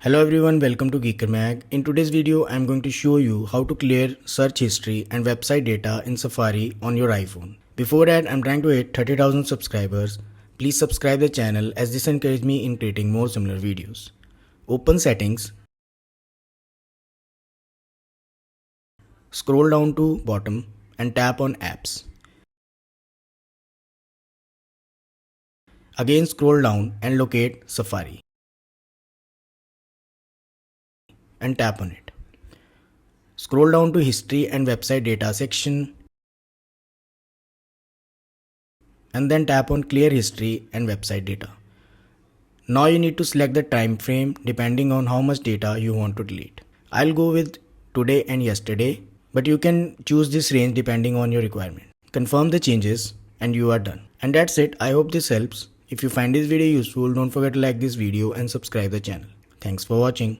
Hello everyone, welcome to Geeker Mag. In today's video, I'm going to show you how to clear search history and website data in Safari on your iPhone. Before that, I'm trying to hit 30,000 subscribers. Please subscribe the channel as this encourages me in creating more similar videos. Open Settings. Scroll down to bottom and tap on Apps. Again scroll down and locate Safari and tap on it. Scroll down to History and Website Data section and then tap on Clear History and Website Data. Now you need to select the time frame depending on how much data you want to delete. I'll go with today and yesterday, but you can choose this range depending on your requirement. Confirm the changes and you are done. And that's it. I hope this helps. If you find this video useful, don't forget to like this video and subscribe the channel. Thanks for watching.